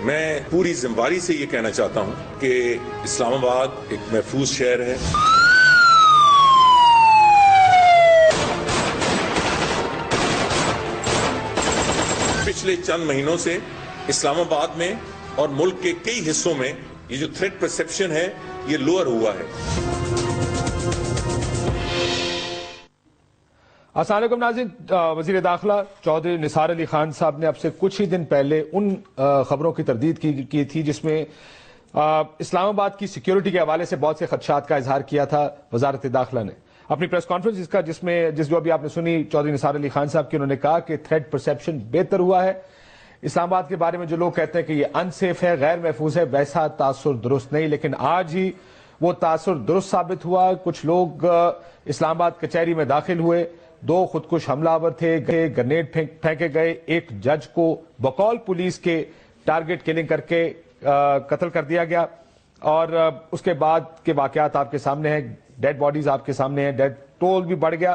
میں پوری ذمہ سے یہ کہنا چاہتا ہوں کہ اسلام آباد ایک محفوظ شہر ہے. پچھلے چند مہینوں سے اسلام آباد میں اور ملک کے کئی حصوں میں یہ جو تھریٹ پرسپشن ہے یہ لوئر ہوا ہے. السلام علیکم ناظرین. وزیر داخلہ چودھری نثار علی خان صاحب نے اب سے کچھ ہی دن پہلے ان خبروں کی تردید کی تھی جس میں اسلام آباد کی سیکیورٹی کے حوالے سے بہت سے خدشات کا اظہار کیا تھا. وزارت داخلہ نے اپنی پریس کانفرنس جس جو ابھی آپ نے سنی چودھری نثار علی خان صاحب کی، انہوں نے کہا کہ تھریٹ پرسپشن بہتر ہوا ہے. اسلام آباد کے بارے میں جو لوگ کہتے ہیں کہ یہ ان سیف ہے، غیر محفوظ ہے، ویسا تاثر درست نہیں، لیکن آج ہی وہ تاثر درست ثابت ہوا. کچھ لوگ اسلام آباد کچہری میں داخل ہوئے، 2 خودکش حملہ آور تھے، گرنیڈ پھینکے گئے، ایک جج کو بقول پولیس کے ٹارگٹ کلنگ کر کے قتل کر دیا گیا، اور اس کے بعد کے واقعات آپ کے سامنے ہیں، ڈیڈ باڈیز آپ کے سامنے ہیں، ڈیڈ ٹول بھی بڑھ گیا.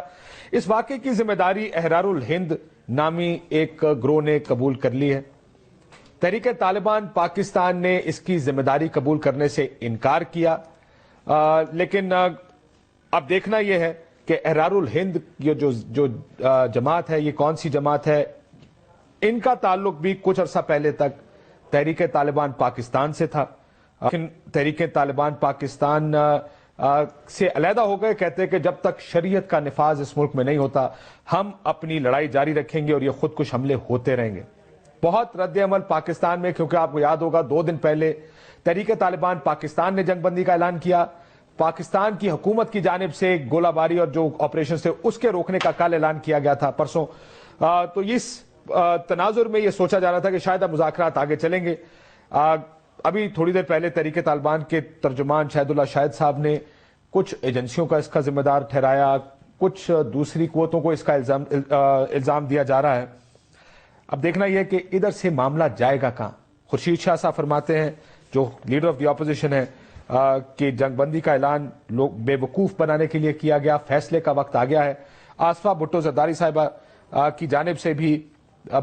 اس واقعے کی ذمہ داری احرار الہند نامی ایک گروہ نے قبول کر لی ہے. تحریک طالبان پاکستان نے اس کی ذمہ داری قبول کرنے سے انکار کیا، لیکن اب دیکھنا یہ ہے کہ احرار الہند جو جماعت ہے یہ کون سی جماعت ہے. ان کا تعلق بھی کچھ عرصہ پہلے تک تحریک طالبان پاکستان سے تھا، لیکن تحریک طالبان پاکستان سے علیحدہ ہو گئے. کہتے ہیں کہ جب تک شریعت کا نفاذ اس ملک میں نہیں ہوتا ہم اپنی لڑائی جاری رکھیں گے اور یہ خودکش حملے ہوتے رہیں گے. بہت رد عمل پاکستان میں، کیونکہ آپ کو یاد ہوگا 2 دن پہلے تحریک طالبان پاکستان نے جنگ بندی کا اعلان کیا. پاکستان کی حکومت کی جانب سے گولہ باری اور جو آپریشن تھے اس کے روکنے کا کل اعلان کیا گیا تھا پرسوں. تو اس تناظر میں یہ سوچا جا رہا تھا کہ شاید اب مذاکرات آگے چلیں گے. ابھی تھوڑی دیر پہلے تحریک طالبان کے ترجمان شاہد اللہ شاہد صاحب نے کچھ ایجنسیوں کا اس کا ذمہ دار ٹھہرایا، کچھ دوسری قوتوں کو اس کا الزام دیا جا رہا ہے. اب دیکھنا یہ کہ ادھر سے معاملہ جائے گا کہاں. خورشید شاہ صاحب فرماتے ہیں جو لیڈر آف دی اپوزیشن ہے کہ جنگ بندی کا اعلان لوگ بے وقوف بنانے کے لیے کیا گیا، فیصلے کا وقت آ گیا ہے. آصفہ بھٹو زرداری صاحبہ کی جانب سے بھی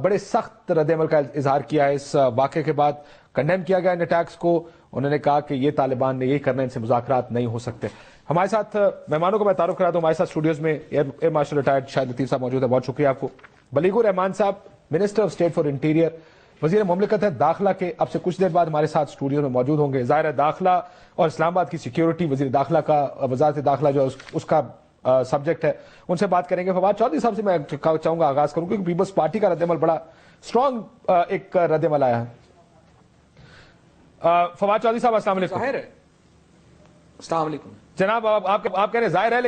بڑے سخت رد عمل کا اظہار کیا ہے. اس واقعے کے بعد کنڈیم کیا گیا ان اٹیکس کو. انہوں نے کہا کہ یہ طالبان نے یہی کرنا، ان سے مذاکرات نہیں ہو سکتے. ہمارے ساتھ مہمانوں کو میں تعارف کرا دوں. ہمارے ساتھ اسٹوڈیوز میں ایئر مارشل ریٹائرڈ شاہد لطیف صاحب موجود ہے، بہت شکریہ آپ کو. بلیغ الرحمان صاحب minister of state for interior, وزیر مملکت ہے داخلہ کے، اب سے کچھ دیر بعد ہمارے ساتھ اسٹوڈیو میں موجود ہوں گے. ظاہر ہے داخلہ اور اسلام آباد کی سیکیورٹی وزیر داخلہ کا، وزارت داخلہ جو اس کا سبجیکٹ ہے، ان سے بات کریں گے. فواد چودھری صاحب سے میں چاہوں گا آغاز کروں کیونکہ پیپلز پارٹی کا رد عمل بڑا اسٹرانگ ایک رد عمل آیا ہے. فواد چودھری صاحب السلام علیکم. ظاہر ہے. السلام علیکم جناب. آپ کہہ رہے ہیں ظاہر ہے،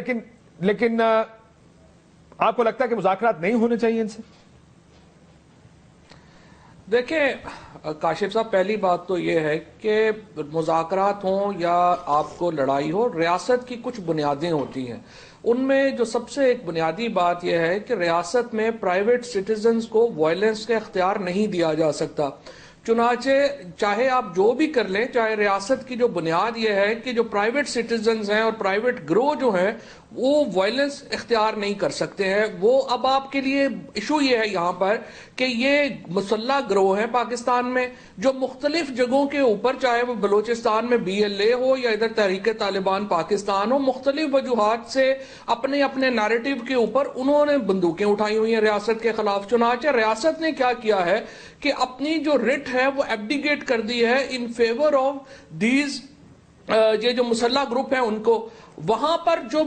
لیکن آپ کو لگتا ہے کہ مذاکرات نہیں ہونے چاہیے ان سے؟ دیکھیں کاشف صاحب، پہلی بات تو یہ ہے کہ مذاکرات ہوں یا آپ کو لڑائی ہو، ریاست کی کچھ بنیادیں ہوتی ہیں. ان میں جو سب سے ایک بنیادی بات یہ ہے کہ ریاست میں پرائیویٹ سٹیزنز کو وائلنس کا اختیار نہیں دیا جا سکتا. چنانچہ چاہے آپ جو بھی کر لیں، چاہے ریاست کی جو بنیاد یہ ہے کہ جو پرائیویٹ سٹیزنز ہیں اور پرائیویٹ گروہ جو ہیں وہ وائلنس اختیار نہیں کر سکتے ہیں. وہ اب آپ کے لیے ایشو یہ ہے یہاں پر کہ یہ مسلح گروہ ہیں پاکستان میں جو مختلف جگہوں کے اوپر، چاہے وہ بلوچستان میں BLA ہو یا ادھر تحریک طالبان پاکستان ہو، مختلف وجوہات سے اپنے اپنے نیریٹو کے اوپر انہوں نے بندوقیں اٹھائی ہوئی ہیں ریاست کے خلاف. چنانچہ ریاست نے کیا کیا ہے کہ اپنی جو رٹ ہے وہ ایبڈیکیٹ کر دی ہے ان فیور آف دیز یہ جو مسلح گروپ ہیں ان کو. وہاں پر جو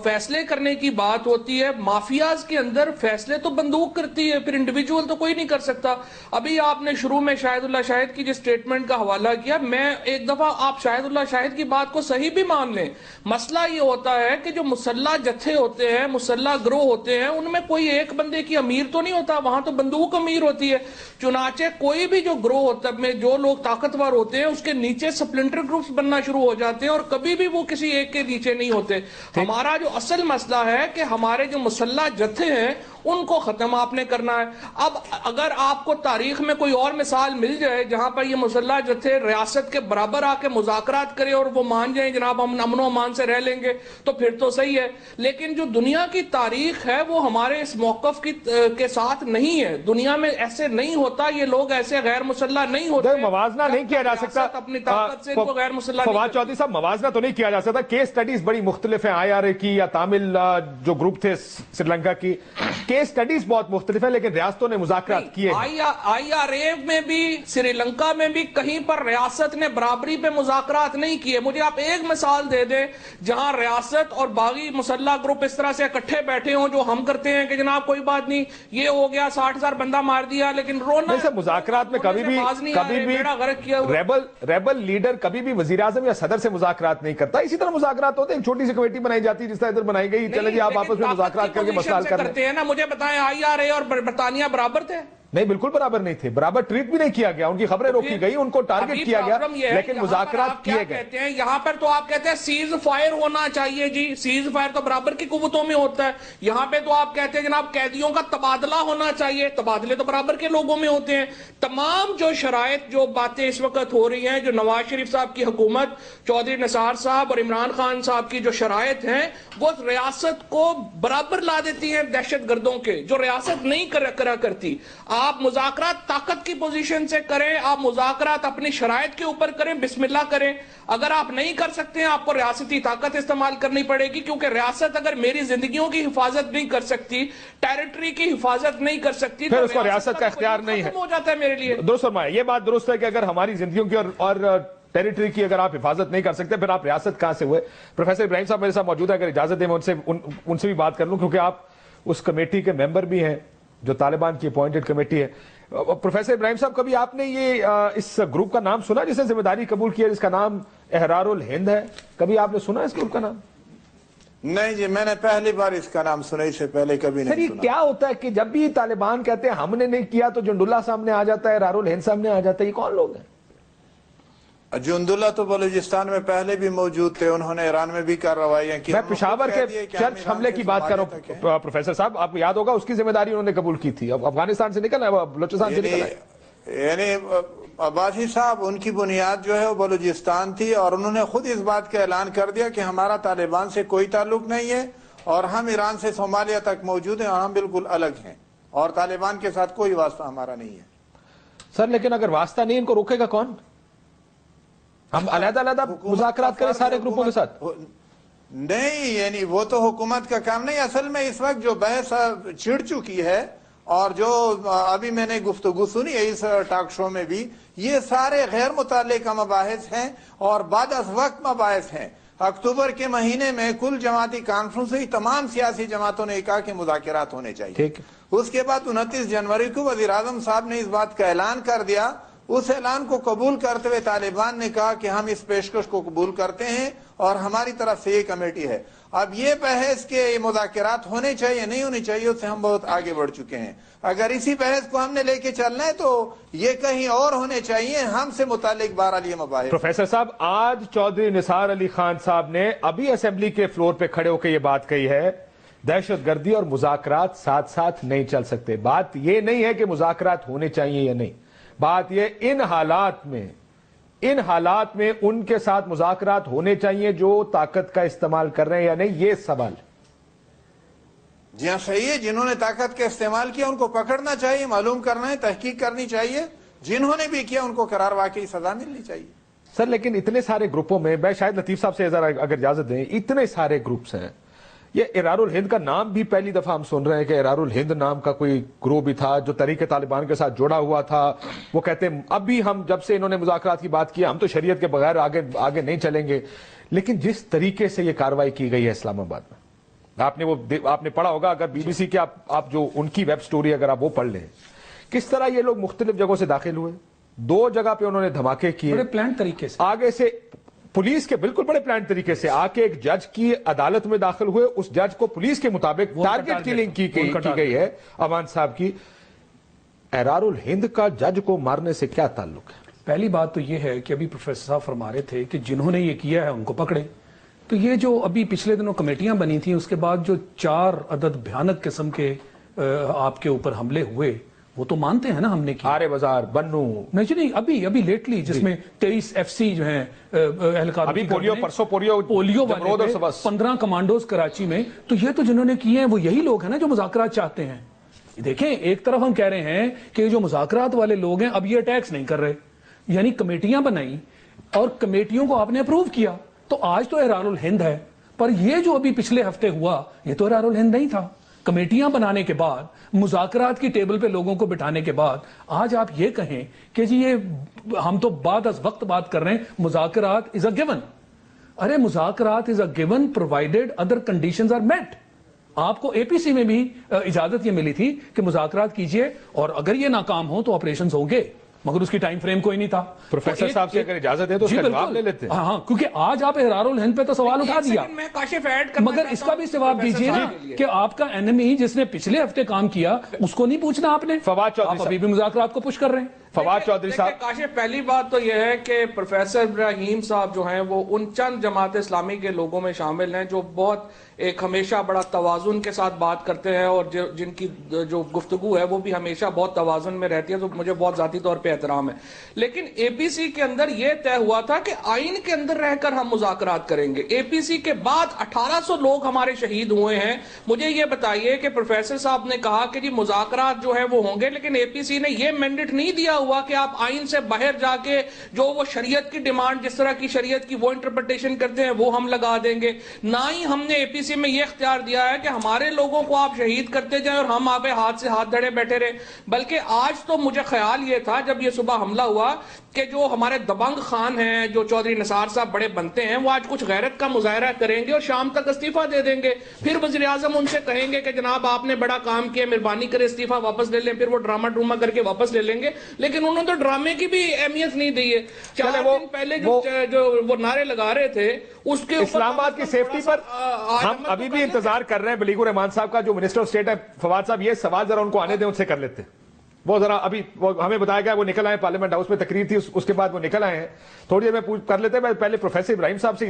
فیصلے کرنے کی بات ہوتی ہے، مافیاز کے اندر فیصلے تو بندوق کرتی ہے، پھر انڈیویجول تو کوئی نہیں کر سکتا. ابھی آپ نے شروع میں شاہد اللہ شاہد کی جس سٹیٹمنٹ کا حوالہ کیا، میں ایک دفعہ آپ شاہد اللہ شاہد کی بات کو صحیح بھی مان لیں. مسئلہ یہ ہوتا ہے کہ جو مسلح جتھے ہوتے ہیں، مسلح گروہ ہوتے ہیں، ان میں کوئی ایک بندے کی امیر تو نہیں ہوتا، وہاں تو بندوق امیر ہوتی ہے. چنانچہ کوئی بھی جو گروہ ہوتا ہے، جو لوگ طاقتور ہوتے ہیں، اس کے نیچے سپلنٹر گروپس بننا شروع ہو جاتے ہیں اور کبھی بھی وہ کسی ایک کے نیچے نہیں ہوتے. ہمارا جو اصل مسئلہ ہے کہ ہمارے جو مسلح جتھے ہیں ان کو ختم آپ نے کرنا ہے. اب اگر آپ کو تاریخ میں کوئی اور مثال مل جائے جہاں پر یہ مسلح جو تھے ریاست کے برابر آ کے مذاکرات کرے اور وہ مان جائیں جناب ہم امن و امان سے رہ لیں گے تو پھر تو صحیح ہے. لیکن جو دنیا کی تاریخ ہے وہ ہمارے اس موقف کے ساتھ نہیں ہے. دنیا میں ایسے نہیں ہوتا, یہ لوگ ایسے غیر مسلح نہیں ہوتے. موازنہ نہیں کیا جا سکتا اپنی طاقت سے ان کو غیر مسلح. فواد چودھری صاحب, موازنہ تو نہیں کیا جا سکتا. کیس سٹڈیز بڑی مختلف ہیں. آئی آر اے کی یا تامل جو گروپ تھے سری لنکا کی, کیس سٹڈیز بہت مختلف ہیں, لیکن ریاستوں نے مذاکرات کیے. آئی آر اے میں بھی سری لنکا میں بھی کہیں پر ریاست نے برابری پہ مذاکرات نہیں کیے. مجھے آپ ایک مثال دے دیں جہاں ریاست اور باغی مسلح گروپ اس طرح سے اکٹھے بیٹھے ہوں جو ہم کرتے ہیں کہ جناب کوئی بات نہیں, یہ ہو گیا 60,000 بندہ مار دیا, لیکن رونا مذاکرات میں کبھی بھی ریبل لیڈر کبھی بھی وزیر اعظم یا صدر سے مذاکرات نہیں کرتا. اسی طرح مذاکرات ہوتے ہیں, ایک چھوٹی سی کمیٹی بنائی جاتی ہے جس طرح ادھر بنائی گئی, چلے جی آپ آپس میں مذاکرات کر کے مسائل کرتے ہیں نا. مجھے بتائیں آئی آر اے اور برطانیہ برابر تھے؟ نہیں, بالکل برابر نہیں تھے. برابر ٹریٹ بھی نہیں کیا گیا, ان کی خبریں روکی گئی, ان کو ٹارگٹ کیا گیا, لیکن مذاکرات کیے گئے. یہاں پر تو آپ کہتے ہیں سیز فائر ہونا چاہیے. جی سیز فائر تو برابر کی قوتوں میں ہوتا ہے. یہاں پہ تو آپ کہتے ہیں جناب قیدیوں کا تبادلہ ہونا چاہیے. تبادلے تو برابر کے لوگوں میں ہوتے ہیں. تمام جو شرائط, جو باتیں اس وقت ہو رہی ہیں, جو نواز شریف صاحب کی حکومت, چودھری نثار صاحب اور عمران خان صاحب کی جو شرائط ہیں, وہ ریاست کو برابر لا دیتی ہیں دہشت گردوں کے, جو ریاست نہیں کرا کرتی. آپ مذاکرات طاقت کی پوزیشن سے کریں, آپ مذاکرات اپنی شرائط کے اوپر کریں, بسم اللہ کریں. اگر آپ نہیں کر سکتے ہیں آپ کو ریاستی طاقت استعمال کرنی پڑے گی, کیونکہ ریاست اگر میری زندگیوں کی حفاظت نہیں کر سکتی, ٹیریٹری کی حفاظت نہیں کر سکتی, پھر اس کو ریاست کا اختیار نہیں ہے. ہو جاتا ہے میرے لیے. درست فرمایا, یہ بات درست ہے کہ اگر ہماری زندگیوں کی اور ٹیریٹری کی اگر آپ حفاظت نہیں کر سکتے پھر آپ ریاست کہاں سے ہوئے. پروفیسر ابراہیم صاحب میرے ساتھ موجود ہے, اگر اجازت دیں میں ان سے بھی بات کر لوں, کیونکہ آپ اس کمیٹی کے ممبر بھی ہیں جو طالبان کی اپوائنٹڈ کمیٹی ہے. پروفیسر ابراہیم صاحب, کبھی آپ نے یہ اس گروپ کا نام سنا جس نے ذمہ داری قبول کی ہے, جس کا نام احرار الہند ہے؟ کبھی آپ نے سنا اس گروپ کا نام؟ نہیں جی, میں نے پہلی بار اس کا نام سنا, اس سے پہلے کبھی نہیں سنا. کیا ہوتا ہے کہ جب بھی طالبان کہتے ہیں ہم نے نہیں کیا تو جند اللہ سامنے آ جاتا ہے, احرار الہند سامنے آ جاتا ہے. یہ کون لوگ ہیں؟ جند اللہ تو بلوچستان میں پہلے بھی موجود تھے, انہوں نے ایران میں بھی کارروائیاں کی. میں پشاور کے چرچ حملے کی بات کر رہا ہوں پروفیسر صاحب, آپ کو یاد ہوگا اس کی ذمہ داری انہوں نے قبول کی تھی. اب افغانستان سے نکلنا ہے, بلوچستان سے نکلنا ہے. یعنی عباسی صاحب, ان کی بنیاد جو ہے وہ بلوچستان تھی, اور انہوں نے خود اس بات کا اعلان کر دیا کہ ہمارا طالبان سے کوئی تعلق نہیں ہے, اور ہم ایران سے صومالیہ تک موجود ہیں, اور ہم بالکل الگ ہیں, اور طالبان کے ساتھ کوئی واسطہ ہمارا نہیں ہے. سر لیکن اگر واسطہ نہیں, ان کو روکے گا کون؟ ہم علیحدہ علیحدہ مذاکرات کریں سارے گروپوں کے ساتھ؟ نہیں, یعنی وہ تو حکومت کا کام نہیں. اصل میں اس وقت جو بحث چھڑ چکی ہے, اور جو ابھی میں نے گفتگو سنی ہے اس ٹاک شو میں بھی, یہ سارے غیر متعلقہ مباحث ہیں اور بعد از وقت مباحث ہیں. اکتوبر کے مہینے میں کل جماعتی کانفرنس ہوئی, تمام سیاسی جماعتوں نے کہا کہ مذاکرات ہونے چاہیے. اس کے بعد 29 جنوری کو وزیر اعظم صاحب نے اس بات کا اعلان کر دیا. اس اعلان کو قبول کرتے ہوئے طالبان نے کہا کہ ہم اس پیشکش کو قبول کرتے ہیں اور ہماری طرف سے یہ کمیٹی ہے. اب یہ بحث کے مذاکرات ہونے چاہیے نہیں ہونے چاہیے, اس سے ہم بہت آگے بڑھ چکے ہیں. اگر اسی بحث کو ہم نے لے کے چلنا ہے تو یہ کہیں اور ہونے چاہیے, ہم سے متعلق بہرحال یہ مباحث. پروفیسر صاحب, آج چودھری نثار علی خان صاحب نے ابھی اسمبلی کے فلور پہ کھڑے ہو کے یہ بات کہی ہے, دہشت گردی اور مذاکرات ساتھ ساتھ نہیں چل سکتے. بات یہ نہیں ہے کہ مذاکرات ہونے چاہیے یا نہیں, بات یہ ان حالات میں ان کے ساتھ مذاکرات ہونے چاہیے جو طاقت کا استعمال کر رہے ہیں یا نہیں, یہ سوال. جی ہاں صحیح ہے, جنہوں نے طاقت کا استعمال کیا ان کو پکڑنا چاہیے, معلوم کرنا ہے, تحقیق کرنی چاہیے. جنہوں نے بھی کیا ان کو قرار واقعی سزا ملنی چاہیے. سر لیکن اتنے سارے گروپوں میں, میں شاید لطیف صاحب سے اگر اجازت دیں, اتنے سارے گروپس ہیں. یہ احرار الہند کا نام بھی پہلی دفعہ ہم سن رہے ہیں کہ احرار الہند نام کا کوئی گروہ بھی تھا جو تحریک طالبان کے ساتھ جڑا ہوا تھا. وہ کہتے ہیں اب بھی ہم, جب سے انہوں نے مذاکرات کی بات کی, ہم تو شریعت کے بغیر آگے نہیں چلیں گے. لیکن جس طریقے سے یہ کارروائی کی گئی ہے اسلام آباد میں, آپ نے پڑھا ہوگا, اگر بی بی سی کے آپ جو ان کی ویب سٹوری اگر آپ وہ پڑھ لیں, کس طرح یہ لوگ مختلف جگہوں سے داخل ہوئے, 2 جگہ پہ انہوں نے دھماکے کیے بڑے پلان طریقے سے, آگے سے پولیس کے بالکل بڑے پلان طریقے سے آ کے ایک جج کی عدالت میں داخل ہوئے. اس جج کو پولیس کے مطابق ٹارگٹ کلنگ کی گئی ہے امان صاحب کی. احرار الہند کا جج کو مارنے سے کیا تعلق ہے؟ پہلی بات تو یہ ہے کہ ابھی پروفیسر صاحب فرما رہے تھے کہ جنہوں نے یہ کیا ہے ان کو پکڑے. تو یہ جو ابھی پچھلے دنوں کمیٹیاں بنی تھیں, اس کے بعد جو 4 عدد بھیانک قسم کے آپ کے اوپر حملے ہوئے وہ تو مانتے ہیں نا ہم نے کی. آرے بازار بنو نہیں ابھی لیٹلی جس میں 23 FC جو ہیں اہلکار, ابھی پولیو والے 15 کمانڈوز کراچی میں, تو یہ تو جنہوں نے کیے ہیں وہ یہی لوگ ہیں نا جو مذاکرات چاہتے ہیں. دیکھیں ایک طرف ہم کہہ رہے ہیں کہ جو مذاکرات والے لوگ ہیں اب یہ اٹیکس نہیں کر رہے, یعنی کمیٹیاں بنائی اور کمیٹیوں کو آپ نے اپروو کیا, تو آج تو احرار الہند ہے, پر یہ جو ابھی پچھلے ہفتے ہوا یہ تو احرار الہند نہیں تھا. کمیٹیاں بنانے کے بعد, مذاکرات کی ٹیبل پہ لوگوں کو بٹھانے کے بعد آج آپ یہ کہیں کہ جی یہ ہم تو بعد از وقت بات کر رہے ہیں, مذاکرات از اے گیون. ارے مذاکرات is a given provided other conditions are met. آپ کو APC میں بھی اجازت یہ ملی تھی کہ مذاکرات کیجئے اور اگر یہ ناکام ہو تو آپریشنز ہوں گے, مگر اس کی ٹائم فریم کوئی نہیں تھا. پروفیسر صاحب سے اگر اجازت ہے تو اس کا جواب لے لیتے ہیں. ہاں کیونکہ آج آپ احرار الہند پہ تو سوال اٹھا دیا, مگر اس کا بھی جواب دیجیے نا کہ آپ کا اینمی جس نے پچھلے ہفتے کام کیا اس کو نہیں پوچھنا آپ نے. فواد چودھری ابھی بھی مذاکرات کو پش کر رہے ہیں. فواد چودھری صاحب, کاشف پہلی بات تو یہ ہے کہ پروفیسر ابراہیم صاحب جو ہیں وہ ان چند جماعت اسلامی کے لوگوں میں شامل ہیں جو بہت ایک ہمیشہ بڑا توازن کے ساتھ بات کرتے ہیں اور جن کی جو گفتگو ہے وہ بھی ہمیشہ بہت توازن میں رہتی ہے, تو مجھے بہت ذاتی طور پہ احترام ہے. لیکن APC کے اندر یہ طے ہوا تھا کہ آئین کے اندر رہ کر ہم مذاکرات کریں گے. APC کے بعد 1800 لوگ ہمارے شہید ہوئے ہیں. مجھے یہ بتائیے کہ پروفیسر صاحب نے کہا کہ جی مذاکرات جو ہے وہ ہوں گے, لیکن APC نے یہ مینڈیٹ نہیں دیا ہوا کہ آپ آئین سے باہر جا کے جو وہ شریعت کی ڈیمانڈ, جس طرح کی شریعت کی وہ انٹرپریٹیشن کرتے ہیں وہ ہم لگا دیں گے. نہ ہی ہم نے APC میں یہ اختیار دیا ہے کہ ہمارے لوگوں کو آپ شہید کرتے جائیں اور ہم آپ ہاتھ سے ہاتھ دھڑے بیٹھے رہے. بلکہ آج تو مجھے خیال یہ تھا جب یہ صبح حملہ ہوا کہ جو ہمارے دبنگ خان ہیں, جو چودھری نثار صاحب بڑے بنتے ہیں, وہ آج کچھ غیرت کا مظاہرہ کریں گے اور شام تک استعفیٰ دے دیں گے. پھر وزیر اعظم ان سے کہیں گے کہ جناب آپ نے بڑا کام کیا, مہربانی کرے استعفیٰ واپس لے لیں. پھر وہ ڈرامہ کر کے واپس لے لیں گے. لیکن انہوں نے تو ڈرامے کی بھی اہمیت نہیں دی ہے. 4 دن پہلے جو وہ نعرے لگا رہے تھے اس کے اسلام آباد کی سیفٹی پر ہم ابھی بھی انتظار کر رہے ہیں. بلیغ الرحمان صاحب کا جو منسٹر آف اسٹیٹ ہے, فواد صاحب, یہ سوال ذرا ان کو آنے دیں, ان سے کر لیتے ہیں. وہ ذرا ابھی ہمیں بتایا گیا وہ نکل آئے, پارلیمنٹ ہاؤس میں تقریر تھی, اس کے بعد وہ نکل آئے ہیں. تھوڑی دیر میں کر لیتے ہیں. پہلے پروفیسر ابراہیم صاحب سے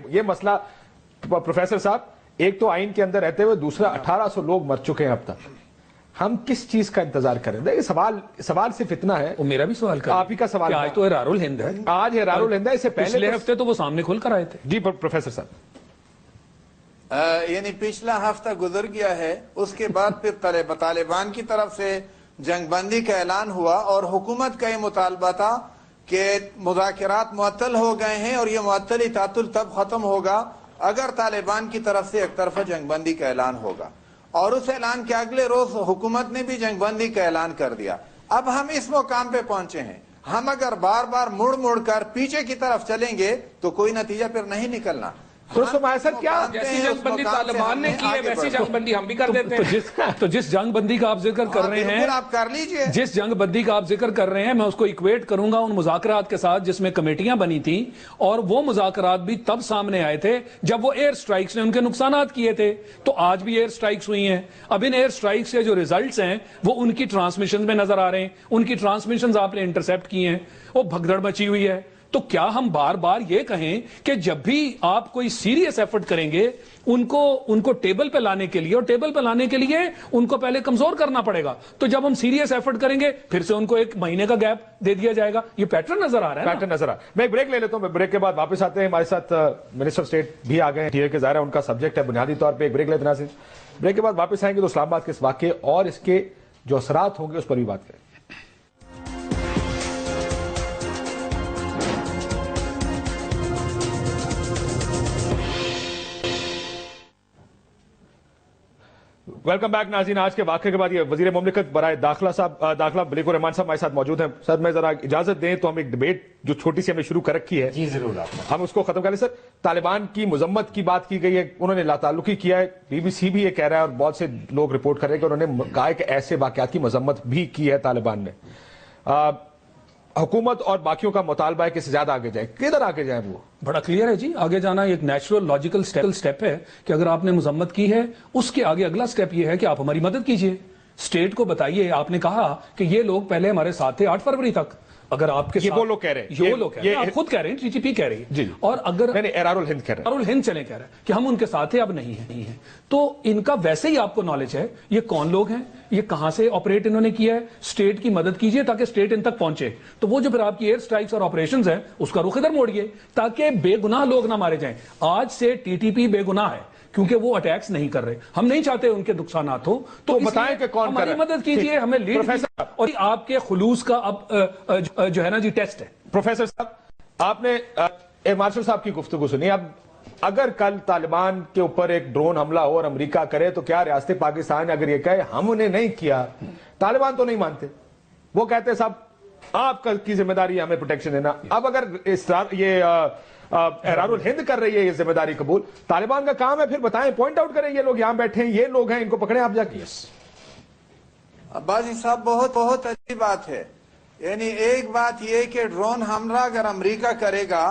یہ مسئلہ, پروفیسر صاحب, ایک تو آئین کے اندر رہتے ہوئے, دوسرا 1800 لوگ مر چکے ہیں اب تک, ہم کس چیز کا انتظار کریں؟ دیکھیں سوال صرف اتنا ہے. وہ میرا بھی سوال کر, آپ ہی کا سوال, آج تو احرار الہند ہے, آج احرار الہند ہے, اس سے پچھلے ہفتے تو وہ سامنے کھل کر آئے تھے. جی پروفیسر صاحب, یعنی پچھلا ہفتہ گزر گیا ہے, اس کے بعد پھر طالبان کی طرف سے جنگ بندی کا اعلان ہوا اور حکومت کا یہ مطالبہ تھا کہ مذاکرات معطل ہو گئے ہیں اور یہ معطلی تعطل تب ختم ہوگا اگر طالبان کی طرف سے ایک طرفہ جنگ بندی کا اعلان ہوگا. اور اس اعلان کے اگلے روز حکومت نے بھی جنگ بندی کا اعلان کر دیا. اب ہم اس مقام پہ پہنچے ہیں, ہم اگر بار بار مڑ کر پیچھے کی طرف چلیں گے تو کوئی نتیجہ پھر نہیں نکلنا. جیسی جنگ بندی طالبان نے کی ہے ویسی جنگ بندی ہم بھی کر دیتے ہیں. تو جس جنگ بندی کا آپ ذکر کر رہے ہیں, آپ کر لیجئے, جس جنگ بندی کا آپ ذکر کر رہے ہیں, میں اس کو ایکویٹ کروں گا ان مذاکرات کے ساتھ جس میں کمیٹیاں بنی تھیں, اور وہ مذاکرات بھی تب سامنے آئے تھے جب وہ ایئر سٹرائکس نے ان کے نقصانات کیے تھے. تو آج بھی ایئر سٹرائکس ہوئی ہیں. اب ان ایئر سٹرائکس کے جو ریزلٹس ہیں وہ ان کی ٹرانسمیشن میں نظر آ رہے ہیں. ان کی ٹرانسمیشنز آپ نے انٹرسپٹ کی ہیں, وہ بھگدڑ مچی ہوئی ہے. تو کیا ہم بار بار یہ کہیں کہ جب بھی آپ کوئی سیریس ایفرٹ کریں گے ان کو ٹیبل پہ لانے کے لیے, اور ٹیبل پہ لانے کے لیے ان کو پہلے کمزور کرنا پڑے گا, تو جب ہم سیریس ایفرٹ کریں گے پھر سے ان کو 1 مہینے کا گیپ دے دیا جائے گا. یہ پیٹرن نظر آ رہا ہے, پیٹرن نظر آ رہا ہے. میں ایک بریک لے لیتا ہوں, بریک کے بعد واپس آتے ہیں. ہمارے ساتھ منسٹر آف اسٹیٹ بھی آ گئے ہیں, کہ ظاہر ہے ان کا سبجیکٹ ہے بنیادی طور پہ. ایک بریک لیتے ہیں, بریک کے بعد واپس آئیں گے تو اسلام آباد کے اس واقعے اور اس کے جو اثرات ہوں گے اس پر بھی بات کریں. ویلکم بیک ناظرین. آج کے واقعے کے بعد یہ وزیر مملکت برائے داخلہ بلیغ الرحمان صاحب ہمارے ساتھ موجود ہیں. سر میں ذرا اجازت دیں تو ہم ایک ڈبیٹ جو چھوٹی سی ہم نے شروع کر رکھی ہے, جی ضرور, ہم اس کو ختم کر لیں. سر, طالبان کی مذمت کی بات کی گئی ہے, انہوں نے لا تعلقی کیا ہے, BBC بھی یہ کہہ رہا ہے اور بہت سے لوگ رپورٹ کر رہے ہیں کہ انہوں نے کہا کہ ایسے واقعات کی مذمت بھی کی ہے طالبان نے. حکومت اور باقیوں کا مطالبہ ہے کہ سے زیادہ آگے جائیں. کدھر آگے جائیں؟ وہ بڑا کلیئر ہے جی, آگے جانا ایک نیچرل لاجیکل سٹیپ ہے کہ اگر آپ نے مذمت کی ہے اس کے آگے اگلا سٹیپ یہ ہے کہ آپ ہماری مدد کیجئے. اسٹیٹ کو بتائیے. آپ نے کہا کہ یہ لوگ پہلے ہمارے ساتھ تھے 8 فروری تک. اگر آپ کے یہ وہ لوگ کہہ رہے ہیں, یہ وہ لوگ کہہ رہے ہیں, آپ خود کہہ رہے ہیں, ٹی ٹی پی کہہ رہی ہے. اور اگر ایرار الہند کہہ رہے ہیں, ایرار الہند چلیں کہہ رہے ہیں کہ ہم ان کے ساتھ ہیں, اب نہیں ہیں. تو ان کا ویسے ہی آپ کو نالج ہے یہ کون لوگ ہیں, یہ کہاں سے آپریٹ انہوں نے کیا ہے. اسٹیٹ کی مدد کیجئے تاکہ اسٹیٹ ان تک پہنچے. تو وہ جو پھر آپ کی ایئر سٹرائکس اور آپریشنز ہیں اس کا رخ ادھر موڑیے تاکہ بے گناہ لوگ نہ مارے جائیں. آج سے ٹی ٹی پی بے گناہ ہے کیونکہ وہ اٹیکس نہیں کر رہے. ہم نہیں چاہتے ان کے نقصانات ہو, تو بتائیں کہ کون کر رہا ہے. ہماری مدد کیجئے, ہمیں لیڈ کیجئے, اور آپ کے خلوص کا اب جو ہے نا جی ٹیسٹ ہے. پروفیسر صاحب, آپ نے ایئر مارشل صاحب کی گفتگو سنی. اب اگر کل طالبان کے اوپر ایک ڈرون حملہ ہو اور امریکہ کرے تو کیا ریاست پاکستان اگر یہ کہے ہم انہیں نہیں کیا, طالبان تو نہیں مانتے, وہ کہتے صاحب آپ کی ذمہ داری ہے ہمیں پروٹیکشن دینا. اب اگر یہ ایرار الہند کر رہی ہے یہ ذمہ داری قبول, طالبان کا کام ہے پھر بتائیں, پوائنٹ آؤٹ کریں یہ لوگ یہاں بیٹھے ہیں, یہ لوگ ہیں, ان کو پکڑیں آپ جا کے. عباسی صاحب بہت اچھی بات ہے. یعنی ایک بات یہ کہ ڈرون حملہ اگر امریکہ کرے گا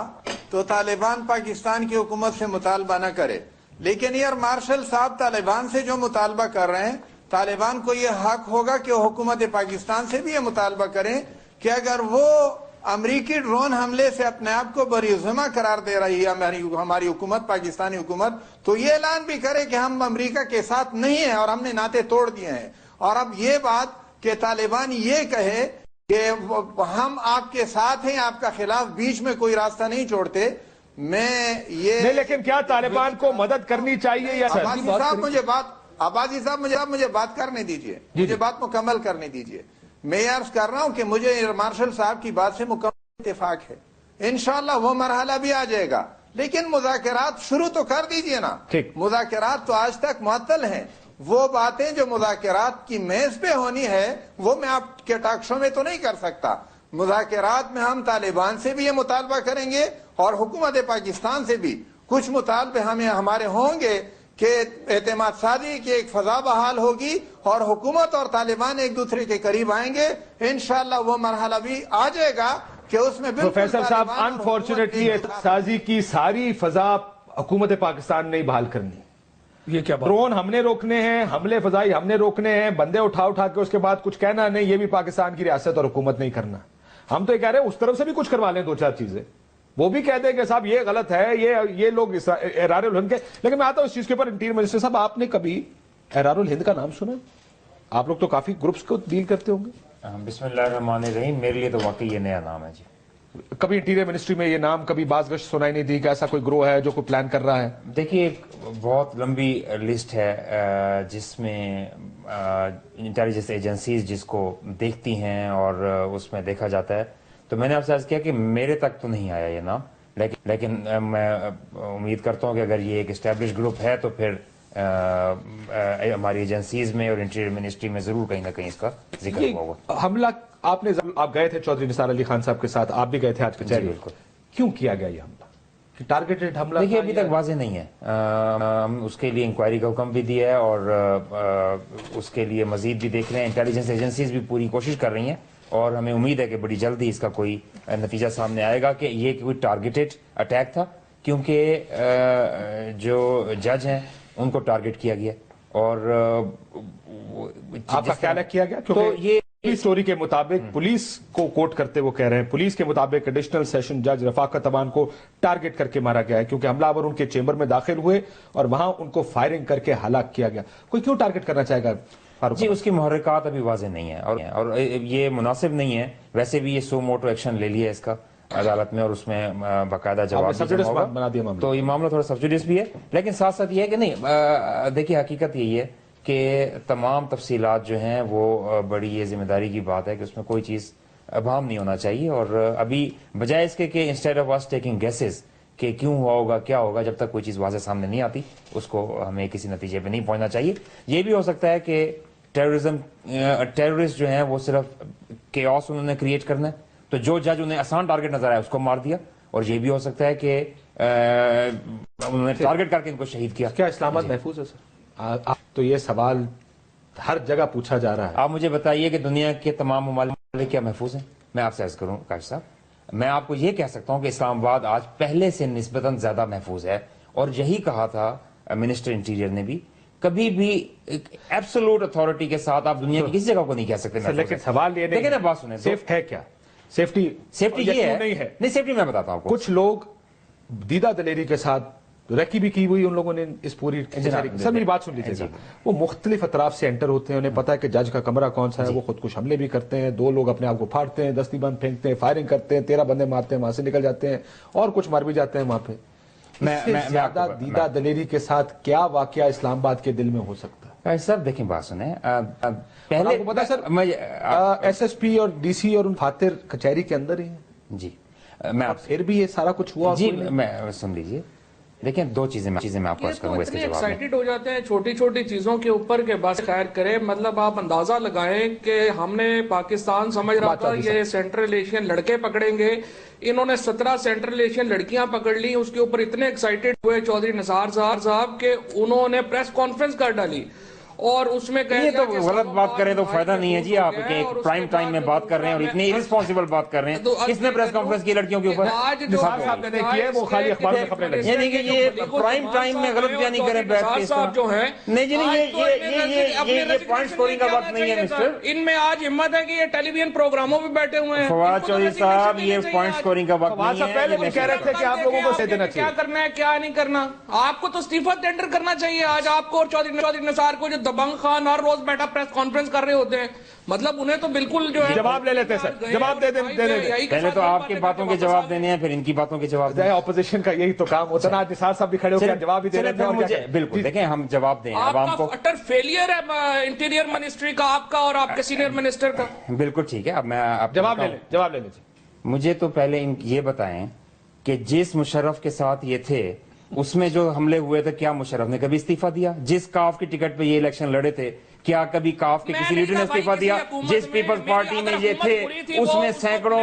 تو طالبان پاکستان کی حکومت سے مطالبہ نہ کرے. لیکن ایئر مارشل صاحب طالبان سے جو مطالبہ کر رہے ہیں, طالبان کو یہ حق ہوگا کہ وہ حکومت پاکستان سے بھی یہ مطالبہ کریں کہ اگر وہ امریکی ڈرون حملے سے اپنے آپ کو بری ذمہ قرار دے رہی ہے ہماری حکومت, پاکستانی حکومت, تو یہ اعلان بھی کرے کہ ہم امریکہ کے ساتھ نہیں ہیں اور ہم نے ناطے توڑ دیے ہیں. اور اب یہ بات کہ طالبان یہ کہے کہ ہم آپ کے ساتھ ہیں, آپ کا خلاف, بیچ میں کوئی راستہ نہیں چھوڑتے, میں یہ نہیں, لیکن کیا طالبان کو مدد کرنی چاہیے یا عباسی صاحب مجھے بات کرنے دیجئے, مجھے بات مکمل کرنے دیجئے. میں عرض کر رہا ہوں کہ مجھے ایئر مارشل صاحب کی بات سے مکمل اتفاق ہے. انشاءاللہ وہ مرحلہ بھی آ جائے گا, لیکن مذاکرات شروع تو کر دیجئے نا. مذاکرات تو آج تک معطل ہیں. وہ باتیں جو مذاکرات کی میز پہ ہونی ہے وہ میں آپ کے ٹاک شو میں تو نہیں کر سکتا. مذاکرات میں ہم طالبان سے بھی یہ مطالبہ کریں گے اور حکومت پاکستان سے بھی کچھ مطالبے ہمارے ہوں گے کہ اعتماد سازی کی ایک فضا بحال ہوگی اور حکومت اور طالبان ایک دوسرے کے قریب آئیں گے. انشاءاللہ وہ مرحلہ بھی آ جائے گا کہ اس میں پروفیسر صاحب انفارچونیٹلی سازی کی ساری فضا حکومت پاکستان نہیں بحال کرنی. یہ کیا ڈرون ہم نے روکنے ہیں, حملے فضائی ہم نے روکنے ہیں, بندے اٹھا کے اس کے بعد کچھ کہنا نہیں, یہ بھی پاکستان کی ریاست اور حکومت نہیں کرنا. ہم تو یہ کہہ رہے ہیں اس طرف سے بھی کچھ کروا لیں, 2-4 چیزیں, وہ بھی کہہ دیں کہ صاحب یہ غلط ہے, یہ لوگ ایرار الہند کے. لیکن میں آتا ہوں اس چیز کے اوپر, انٹیریئر منسٹر صاحب آپ نے کبھی ایرار الہند کا نام سنا؟ آپ لوگ تو کافی گروپس کو ڈیل کرتے ہوں گے. بسم اللہ الرحمن الرحیم, میرے لیے تو واقعی یہ نیا نام ہے جی. کبھی انٹیریئر منسٹری میں یہ نام کبھی باز گشت سنائی نہیں دی کہ ایسا کوئی گروہ ہے جو کوئی پلان کر رہا ہے؟ دیکھیے ایک بہت لمبی لسٹ ہے جس میں انٹیلیجنس ایجنسیز جس کو دیکھتی ہیں اور اس میں دیکھا جاتا ہے. تو میں نے آپ سے عرض کیا کہ میرے تک تو نہیں آیا یہ نام, لیکن میں امید کرتا ہوں کہ اگر یہ ایک اسٹیبلش گروپ ہے تو پھر ہماری ایجنسیز میں اور انٹیریئر منسٹری میں ضرور کہیں نہ کہیں اس کا ذکر ہوگا. حملہ آپ گئے تھے چودھری نثار علی خان صاحب کے ساتھ, آپ بھی گئے تھے آج کچہری. بالکل. کیوں کیا گیا یہ حملہ؟ کہ ٹارگیٹڈ حملہ؟ دیکھیے ابھی تک واضح نہیں ہے. ہم اس کے لیے انکوائری کا حکم بھی دیا ہے اور اس کے لیے مزید بھی دیکھ رہے ہیں. انٹیلیجنس ایجنسیز بھی پوری کوشش کر رہی ہیں اور ہمیں امید ہے کہ بڑی جلدی اس کا کوئی نتیجہ سامنے آئے گا کہ یہ کوئی ٹارگیٹڈ اٹیک تھا, کیونکہ جو جج ہیں ان کو ٹارگیٹ کیا گیا. اور آپ کا خیال ہے کیا گیا؟ تو یہ سٹوری کے مطابق پولیس کو کوٹ کرتے وہ کہہ رہے ہیں, پولیس کے مطابق ایڈیشنل سیشن جج رفاقت امان کو ٹارگٹ کر کے مارا گیا ہے کیونکہ حملہ آور ان کے چیمبر میں داخل ہوئے اور وہاں ان کو فائرنگ کر کے ہلاک کیا گیا. کوئی کیوں ٹارگٹ کرنا چاہے گا؟ جی اس کی محرکات ابھی واضح نہیں ہیں اور یہ مناسب نہیں ہے. ویسے بھی یہ سو موٹو ایکشن لے لیا ہے اس کا عدالت میں اور اس میں باقاعدہ جواب بنا دیا. تو یہ معاملہ تھوڑا سبجوڈیس بھی ہے, لیکن ساتھ ساتھ یہ ہے کہ نہیں, دیکھیے حقیقت یہی ہے کہ تمام تفصیلات جو ہیں وہ بڑی یہ ذمہ داری کی بات ہے کہ اس میں کوئی چیز ابہام نہیں ہونا چاہیے. اور ابھی بجائے اس کے کہ انسٹیڈ آف اس ٹیکنگ گیسز کہ کیوں ہوا ہوگا کیا ہوگا, جب تک کوئی چیز واضح سامنے نہیں آتی اس کو ہمیں کسی نتیجے پہ نہیں پہنچنا چاہیے. یہ بھی ہو سکتا ہے کہ ٹیررسٹ جو ہیں وہ صرف کیوس انہوں نے کریٹ کرنا ہے, تو جو جج انہیں آسان ٹارگٹ نظر آیا اس کو مار دیا. اور یہ بھی ہو سکتا ہے کہ انہوں نے ٹارگٹ کر کے ان کو شہید کیا. کیا اسلام آباد محفوظ ہے سر؟ تو یہ سوال ہر جگہ پوچھا جا رہا ہے. آپ مجھے بتائیے کہ دنیا کے تمام ممالک کیا محفوظ ہیں؟ میں آپ سے عرض کروں کاشف صاحب, میں آپ کو یہ کہہ سکتا ہوں کہ اسلام آباد آج پہلے سے نسبتاً زیادہ محفوظ ہے. اور یہی کہا تھا منسٹر انٹیریئر نے بھی کبھی بھی ایبسولوٹ اتھارٹی کے ساتھ آپ دنیا کی کسی جگہ کو نہیں کہہ سکتے. لیکن سوال یہ دیکھیں نا بات سنیں, سیفٹی ہے کیا؟ سیفٹی یہ ہے نہیں, سیفٹی میں بتاتا ہوں آپ کو. کچھ لوگ دیدہ دلیری کے ساتھ ریکی بھی کی ہوئی ان لوگوں نے اس پوری. سر میری بات سن لیجیے. وہ مختلف اطراف سے انٹر ہوتے ہیں, انہیں پتا ہے کہ جج کا کمرہ کون سا ہے, وہ خودکش حملے بھی کرتے ہیں, 2 لوگ اپنے آپ کو پھاڑتے ہیں, دستی بند پھینکتے ہیں, فائرنگ کرتے ہیں, 13 بندے مارتے ہیں, وہاں سے نکل جاتے ہیں, اور کچھ مر بھی جاتے ہیں وہاں پہ. زیادہ دیدہ دلیری کے ساتھ کیا واقعہ اسلام آباد کے دل میں ہو سکتا ہے؟ سر دیکھیں بات سنیں, پہلے آپ کو پتا سر ایس ایس پی اور ڈی سی اور ان فاتر کچہری کے اندر ہی ہیں. جی پھر بھی یہ سارا کچھ ہوا. جی میں سن لیجیے, دیکھیں 2 چیزیں میں آپ کو عرض کروں گا اس کے جواب میں. ایکسائٹڈ ہو جاتے ہیں چھوٹی چھوٹی چیزوں کے اوپر کہ بس خیر کرے. مطلب آپ اندازہ لگائیں کہ ہم نے پاکستان سمجھ رہا تھا یہ سینٹرل ایشین لڑکے پکڑیں گے, انہوں نے 17 سینٹرل ایشین لڑکیاں پکڑ لی. اس کے اوپر اتنے ایکسائٹڈ ہوئے چودھری نثار صاحب کہ انہوں نے پریس کانفرنس کر ڈالی, اور اس میں یہ تو غلط بات کریں تو فائدہ نہیں ہے جی. آپ ایک پرائم ٹائم میں بات کر رہے ہیں اور اتنی ارسپانسبل بات کر رہے ہیں. کس نے پریس کانفرنس کی لڑکیوں کے اوپر؟ صاحب نے کی ہے, وہ خالی اخبار میں خبریں لگی. یعنی کہ یہ پرائم ٹائم میں غلط بیانی کریں بیٹھ کے اس طرح. نہیں جی نہیں, یہ پوائنٹ سکورنگ کا وقت نہیں ہے مسٹر. ان میں آج ہمت ہے کہ یہ ٹیلی ویژن پروگراموں پہ بیٹھے ہوئے ہیں. فواد چودھری صاحب یہ پوائنٹ سکورنگ کا وقت نہیں ہے. پہلے وہ کہہ رہے تھے کہ آپ لوگوں کو دینا چاہیے, کیا کرنا ہے کیا نہیں کرنا. آپ کو تو استعفیٰ ٹینڈر کرنا چاہیے آج آپ کو, اور چودھری نثار کو جو دبنگ خان اور روز بیٹھا پریس کانفرنس کر رہے ہوتے ہیں. مطلب انہیں تو بالکل جو ہے جواب لے لیتے ہیں سر, جواب دے دیں. پہلے تو آپ کی باتوں کے جواب دینے ہیں, پھر ان کی باتوں کے جواب دینے ہیں. اپوزیشن کا یہی تو کام ہوتا ہے نا. نثار صاحب بھی کھڑے ہو کے جواب بھی دے رہے ہیں. بالکل دیکھیں ہم جواب دیں عوام کو. اٹر فیلئر ہے انٹیریئر منسٹری کا آپ کا اور آپ کے سینئر منسٹر کا. بالکل ٹھیک ہے, اب میں جواب لے لیجیے. مجھے تو پہلے یہ بتائیں کہ جس مشرف کے ساتھ یہ تھے اس میں جو حملے ہوئے تھے, کیا مشرف نے کبھی استعفیٰ دیا؟ جس کاف کی ٹکٹ پہ یہ الیکشن لڑے تھے, کیا کبھی کاف کے کسی لیڈر نے استعفیٰ دیا؟ جس پیپلز پارٹی میں یہ تھے اس میں سینکڑوں,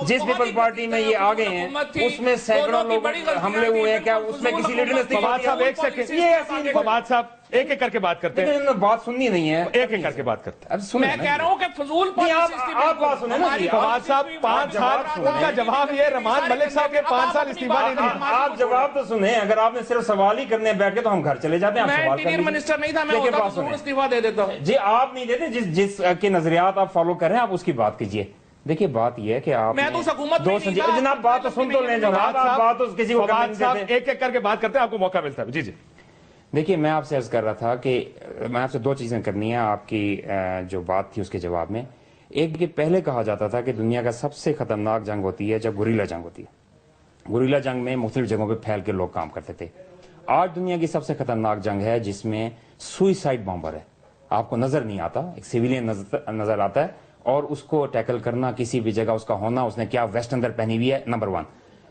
جس پیپلز پارٹی میں یہ آگے ہیں اس میں سینکڑوں لوگ حملے ہوئے ہیں, کیا اس میں کسی لیڈر نے استعفیٰ دیا؟ ایک سیکنڈ, فواد صاحب ایک ایک کر کے بات کرتے ہیں. بات سننی نہیں ہے, ایک ایک کر کے بات کرتے ہیں. میں کہہ رہا ہوں کہ فضول آپ بات سنیں نا. فواد صاحب 5 سال, ان کا جواب یہ رحمان ملک صاحب کے 5 سال استعفیٰ نہیں دیا. آپ جواب تو سنیں, اگر آپ نے صرف سوال ہی کرنے بیٹھ کے تو ہم گھر چلے جاتے ہیں. میں انٹیریئر منسٹر نہیں تھا, میں ہوتا تو استعفیٰ دے دیتا ہوں. جی آپ نہیں دیتے, جس کے نظریات آپ فالو کر رہے ہیں آپ اس کی بات کیجئے. دیکھیں بات یہ ہے کہ آپ میں تو حکومت میں جناب بات تو سن تو لیں جناب, آپ بات تو کسی کو فواد صاحب ایک ایک کر کے بات کرتے ہیں, آپ کو موقع ملتا ہے. جی جی دیکھیے میں آپ سے عرض کر رہا تھا کہ میں آپ سے 2 چیزیں کرنی ہیں آپ کی جو بات تھی اس کے جواب میں. ایک کہ پہلے کہا جاتا تھا کہ دنیا کا سب سے خطرناک جنگ ہوتی ہے جب گوریلا جنگ ہوتی ہے. گوریلا جنگ میں مختلف جگہوں پہ پھیل کے لوگ کام کرتے تھے. آج دنیا کی سب سے خطرناک جنگ ہے جس میں سوئسائڈ بامبر ہے, آپ کو نظر نہیں آتا, ایک سیویلین نظر آتا ہے, اور اس کو ٹیکل کرنا, کسی بھی جگہ اس کا ہونا, اس نے کیا ویسٹ اندر پہنی ہوئی ہے, نمبر 1.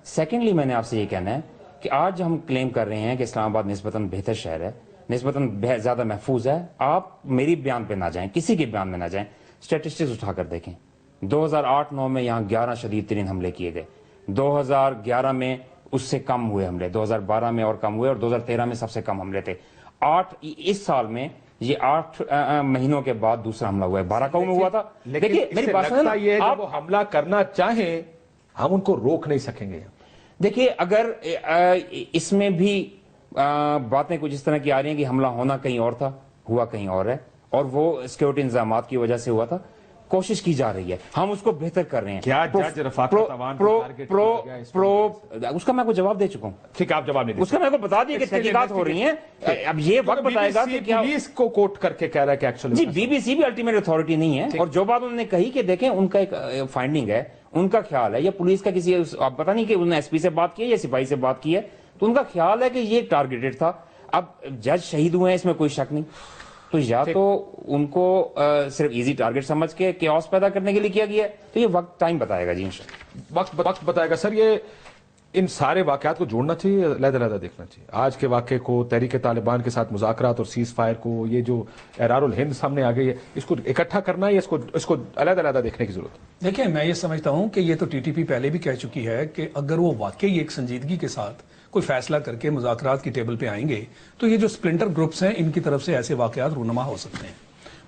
سیکنڈلی میں نے آپ سے یہ کہنا ہے کہ آج ہم کلیم کر رہے ہیں کہ اسلام آباد نسبتاً بہتر شہر ہے, نسبتاً زیادہ محفوظ ہے. آپ میری بیان پہ نہ جائیں, کسی کے بیان میں نہ جائیں, سٹیٹسٹکس اٹھا کر دیکھیں. 2008-9 میں یہاں 11 شدید ترین حملے کیے گئے, 2011 میں اس سے کم ہوئے حملے, 2012 میں اور کم ہوئے, اور 2013 میں سب سے کم حملے تھے. اس سال میں یہ 8 مہینوں کے بعد دوسرا حملہ ہوا ہے. 12 میں ہوا تھا. دیکھیے میری بات سنیں, یہ جب وہ حملہ کرنا چاہیں ہم ان کو روک نہیں سکیں گے. دیکھیے اگر اس میں بھی باتیں کچھ اس طرح کی آ رہی ہیں کہ حملہ ہونا کہیں اور تھا, ہوا کہیں اور ہے, اور وہ سیکیورٹی انتظامات کی وجہ سے ہوا تھا, کوشش کی جا رہی ہے, ہم اس کو بہتر کر رہے ہیں. کیا جج رفاقت عوان کو ٹارگٹ کیا گیا؟ اس کا میں کو جواب دے چکا ہوں. ٹھیک ہے, آپ جواب نہیں دے. اس کا میں کو بتا دیا کہ تحقیقات ہو ری ہیں. اب یہ وقت بتائے گا کہ کیا پولیس کو کوٹ کر کے کہہ رہا ہے کہ ایکچولی جی بی بی سی بھی الٹیمیٹ اتھارٹی نہیں ہے. اور جو بات انہوں نے کہی کہ دیکھیں ان کا ایک فائنڈنگ ہے, ان کا خیال ہے, یا پولیس کا کسی آپ پتہ نہیں کہ انہوں نے ایس پی سے بات کی ہے یا سپاہی سے بات کی ہے, تو ان کا خیال ہے کہ یہ ٹارگیٹڈ تھا. اب جج شہید ہوئے ہیں اس میں کوئی شک نہیں, تو یا تو ان کو صرف ایزی ٹارگٹ سمجھ کے کیوس پیدا کرنے کے لیے کیا گیا ہے, تو یہ وقت ٹائم بتائے گا. جی وقت بتائے گا. سر یہ ان سارے واقعات کو جوڑنا چاہیے, علیحدہ دیکھنا چاہیے. آج کے واقعے کو, تحریک طالبان کے ساتھ مذاکرات اور سیز فائر کو, یہ جو احرار الہند سامنے آ گئی ہے, اس کو اکٹھا کرنا ہے یا اس کو علیحدہ دیکھنے کی ضرورت ہے؟ دیکھیں میں یہ سمجھتا ہوں کہ یہ تو ٹی ٹی پی پہلے بھی کہہ چکی ہے کہ اگر وہ واقعی ایک سنجیدگی کے ساتھ کوئی فیصلہ کر کے مذاکرات کی ٹیبل پہ آئیں گے تو یہ جو سپلنٹر گروپس ہیں ان کی طرف سے ایسے واقعات رونما ہو سکتے ہیں.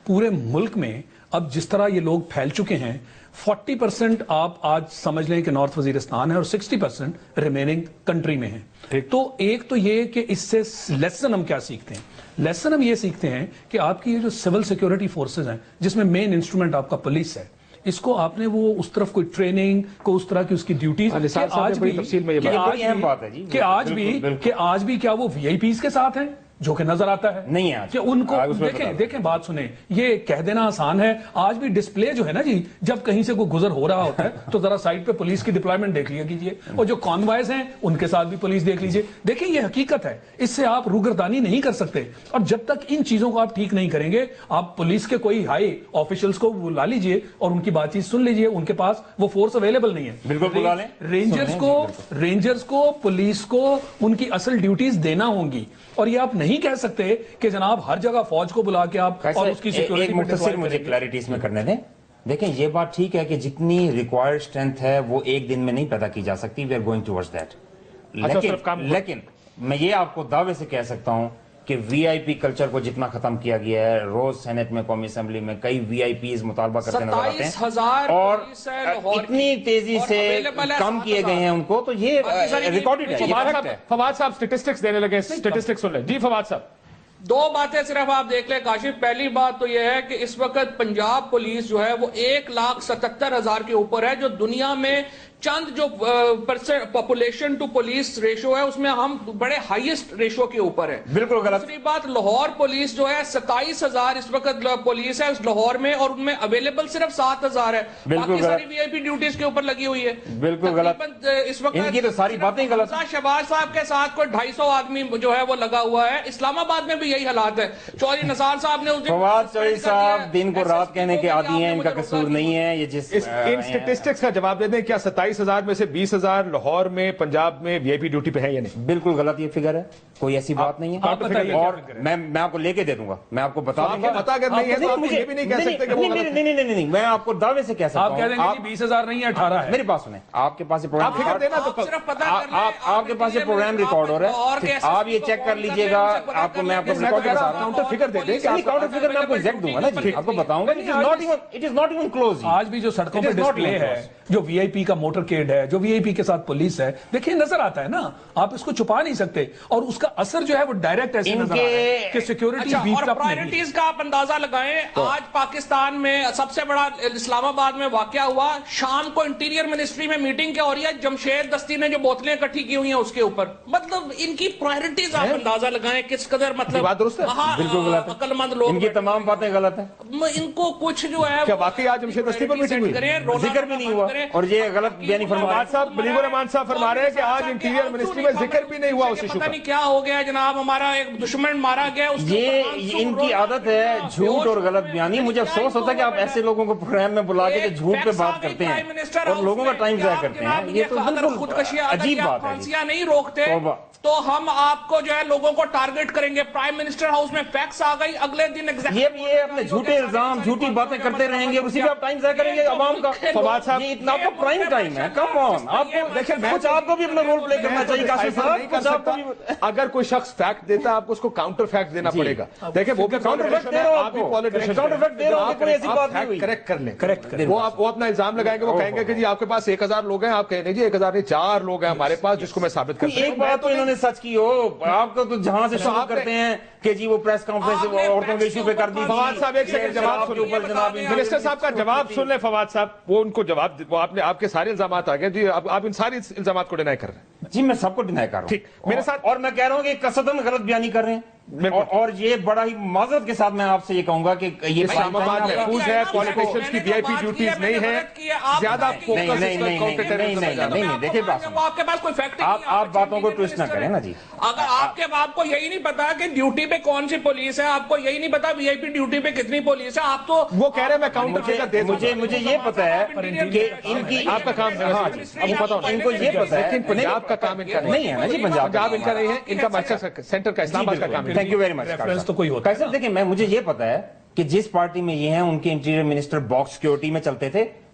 پورے ملک میں اب جس طرح یہ لوگ پھیل چکے ہیں 40% آپ آج سمجھ لیں کہ نارتھ وزیرستان ہے اور 60% ریمیننگ کنٹری میں ہیں. تو ایک تو یہ کہ اس سے لیسن ہم کیا سیکھتے ہیں؟ لیسن ہم یہ سیکھتے ہیں کہ آپ کی یہ جو سول سیکورٹی فورسز ہیں جس میں مین انسٹرومنٹ آپ کا پولیس ہے، اس کو آپ نے وہ اس طرف کوئی ٹریننگ کو اس طرح کی اس کی ڈیوٹیز کہ آج بھی کیا وہ وی آئی پیز کے ساتھ ہیں جو کہ نظر آتا ہے نہیں ہے کہ ان کو دیکھیں بات سنیں، یہ کہہ دینا آسان ہے. آج بھی ڈسپلے جو ہے نا جی، جب کہیں سے کوئی گزر ہو رہا ہوتا ہے تو ذرا سائڈ پہ پولیس کی ڈپلائمنٹ دیکھ لیا کیجئے، اور جو کانوائز ہیں ان کے ساتھ بھی پولیس دیکھ لیجئے. دیکھیں یہ حقیقت ہے، اس سے آپ روگردانی نہیں کر سکتے. اور جب تک ان چیزوں کو آپ ٹھیک نہیں کریں گے، آپ پولیس کے کوئی ہائی آفیشلز کو بلا لیجئے اور ان کی بات چیت سن لیجئے. ان کے پاس وہ فورس اویلیبل نہیں ہے. بالکل بلا لیں. رینجرز کو پولیس کو ان کی اصل ڈیوٹیز دینا ہوں گی، اور یہ آپ نہیں کہہ سکتے کہ جناب ہر جگہ فوج کو بلا کے آپ اور اس کی سیکورٹی. ایک مختصر مجھے کلیئرٹی اس میں کرنے دیں. دیکھیں یہ بات ٹھیک ہے کہ جتنی ریکوائرڈ اسٹرینتھ ہے وہ ایک دن میں نہیں پیدا کی جا سکتی. We are going towards that. لیکن میں یہ آپ کو دعوے سے کہہ سکتا ہوں کہ وی آئی پی کلچر کو جتنا ختم کیا گیا ہے، روز سینٹ میں، قومی اسمبلی میں کئی وی آئی پیز مطالبہ کرتے نظر آتے ہیں اور اتنی تیزی سے کم کیے گئے ہیں ان کو. تو یہ ریکارڈڈ ہے. فواد صاحب سٹیٹسٹکس دینے لگے، سٹیٹسٹکس سن لیں جی. فواد صاحب دو باتیں صرف آپ دیکھ لیں کاشف. پہلی بات تو یہ ہے کہ اس وقت پنجاب پولیس جو ہے وہ 1,77,000 کے اوپر ہے، جو دنیا میں چند جو پاپولیشن ٹو پولیس ریشو ہے اس میں ہم بڑے ہائیسٹ ریشو کے اوپر ہے. بالکل غلط. دوسری بات، لاہور پولیس جو ہے 27,000 اس وقت پولیس ہے لاہور میں، اور ان میں اویلیبل صرف 7,000 ہے. باقی ساری وی آئی پی ڈیوٹیز کے اوپر لگی ہوئی ہے. بالکل غلط. اس وقت ان کی تو ساری باتیں غلط. شہباز صاحب کے ساتھ کوئی 250 آدمی جو ہے وہ لگا ہوا ہے. اسلام آباد میں بھی یہی حالات ہے. چودھری نثار صاحب نے فواد چودھری صاحب دن کو رات کہنے کے عادی ہیں، ان کا قصور نہیں ہے. یہ جس ان سٹیٹسٹکس کا جواب دے دیں، کیا 27,000 میں سے 20,000 لاہور میں پنجاب میں وی آئی پی ڈیوٹی پہ ہے یا نہیں؟ بالکل غلط یہ فگر ہے، کوئی ایسی بات نہیں ہے. اور میں آپ کو لے کے دے دوں گا، میں آپ کو بتا دوں گا. اگر نہیں ہے تو آپ یہ بھی نہیں کہہ سکتے کہ وہ غلط ہے. نہیں، میں آپ کو دعوے سے کہہ سکتا ہوں. آپ کہہ دیں گے 20,000 نہیں ہے 18 ہے. میری بات سنیں، آپ کے پاس یہ پروگرام آپ کے پاس یہ پروگرام ریکارڈ ہو رہا ہے، آپ یہ چیک کر لیجئے گا. آپ کو میں آپ کو کاؤنٹر فگر دے دیں کہ کاؤنٹر فگر میں آپ کو ایگزیکٹ دوں گا نا جی، آپ کو بتاؤں گا. It is not even close. آج بھی جو سڑکوں پہ ڈسپلے ہے، جو وی آئی پی کا موٹر کیڈ ہے، جو وی آئی پی کے ساتھ پولیس ہے، دیکھیں نظر آتا ہے نا، آپ اس کو چھپا نہیں سکتے. اور اس کا اثر جو ہے وہ ڈائریکٹ ایسے نظر آتا ہے کہ سیکیورٹی اور پرائرٹیز کا آپ اندازہ لگائیں. آج پاکستان میں سب سے بڑا اسلام آباد میں واقعہ ہوا، شام کو انٹیریئر منسٹری میں میٹنگ کیا ہو رہی ہے، جمشید دستی نے جو بوتلیں اکٹھی کی ہوئی ہیں اس کے اوپر. مطلب ان کی پرائرٹیز آپ اندازہ لگائیں کس قدر مطلب عقل مند لوگ. ان کی تمام باتیں غلط ہیں. ان کو کچھ جو ہے کیا واقعی آج جمشید دستی پر میٹنگ ہوئی؟ ذکر بھی نہیں ہوا اور یہ غلط بیانی فرمایا. بلیغ الرحمان صاحب فرما رہے ہیں کہ آج انٹیریئر منسٹری میں ذکر بھی نہیں ہوا اس ایشو کا. پتہ نہیں کیا ہو گیا جناب، ہمارا ایک دشمن مارا گیا. یہ ان کی عادت ہے جھوٹ اور غلط بیانی. مجھے افسوس ہوتا ہے کہ آپ ایسے لوگوں کو پروگرام میں بلا کے جھوٹ پہ بات کرتے ہیں اور لوگوں کا ٹائم ضائع کرتے ہیں. یہ تو بالکل عجیب بات ہے. پھانسیاں نہیں روکتے تو ہم آپ کو جو ہے لوگوں کو ٹارگٹ کریں گے. پرائم منسٹر ہاؤس میں فیکس آ گئی، اگلے دن یہ اپنے جھوٹے الزام جھوٹی باتیں کرتے رہیں گے، اسی پہ آپ ٹائم ضائع کریں گے عوام کا. فواد صاحب یہ اتنا آپ کا پرائم ٹائم ہے. کم آن، آپ کو دیکھیں کچھ آپ کو بھی اپنا رول پلے کرنا چاہیے. کاشف صاحب اگر کوئی شخص فیکٹ دیتا ہے آپ کو اس کو کاؤنٹر فیکٹ دینا پڑے گا. دیکھیں وہ بھی کاؤنٹر فیکٹ دے رہا ہوں، کاؤنٹر فیکٹ دے رہا ہوں. کوئی ایسی بات نہیں ہوئی. کریکٹ کر لیں. وہ اپنا الزام لگائیں گے، وہ کہیں گے کہ جی آپ کے پاس 1,000 لوگ ہیں، آپ کہیں گے جی 1,000 نہیں 4 لوگ ہیں ہمارے پاس جس کو میں ثابت کرتا ہوں. ایک بات تو انہوں نے سچ کی ہو. آپ کو تو جہاں سے شروع کرتے ہیں کہ جی وہ پریس کانفرنس عورتوں کے ایشو پہ کر دی. فواد صاحب ایک سیکنڈ جواب سن لیں. منسٹر صاحب کا جواب سن لیں. فواد صاحب وہ ان کو جواب، وہ آپ کے سارے الزامات آ گئے جی، آپ ان ساری الزامات کو ڈینائی کر رہے ہیں. جی میں سب کو ڈینائی کر رہا ہوں. ٹھیک میرے ساتھ. اور میں کہہ رہا ہوں کہ قصداً غلط بیانی کر رہے ہیں. اور یہ بڑا ہی معذرت کے ساتھ میں آپ سے یہ کہوں گا کہ یہ اسلام آباد محفوظ ہے، پولیٹیشینز کی وی آئی پی ڈیوٹیز نہیں ہے، زیادہ فوکس نہیں. دیکھیں آپ کے پاس کوئی فیکٹ نہیں. آپ باتوں کو ٹویسٹ نہ کریں نا جی. اگر آپ کو یہی نہیں پتا کہ ڈیوٹی پہ کون سی پولیس ہے، آپ کو یہی نہیں پتا وی آئی پی ڈیوٹی پہ کتنی پولیس ہے، آپ تو وہ کہہ رہے ہیں میں کاؤنٹر فگر دے دوں. مجھے یہ پتا ہے کہ ان کی آپ کا کام ان کو یہ پتا ہے لیکن پنجاب کا کام ان کا نہیں ہے نا جی. پنجاب ان کا نہیں ہے، ان کا سینٹر کا اسلام آباد کا کام ہے. Thank you very much. تو کوئی ہوتا ہے. دیکھیں مجھے یہ پتا ہے کہ جس پارٹی میں یہ ہیں ان کے انٹیریئر منسٹر باکس سیکیورٹی میں چلتے تھے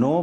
9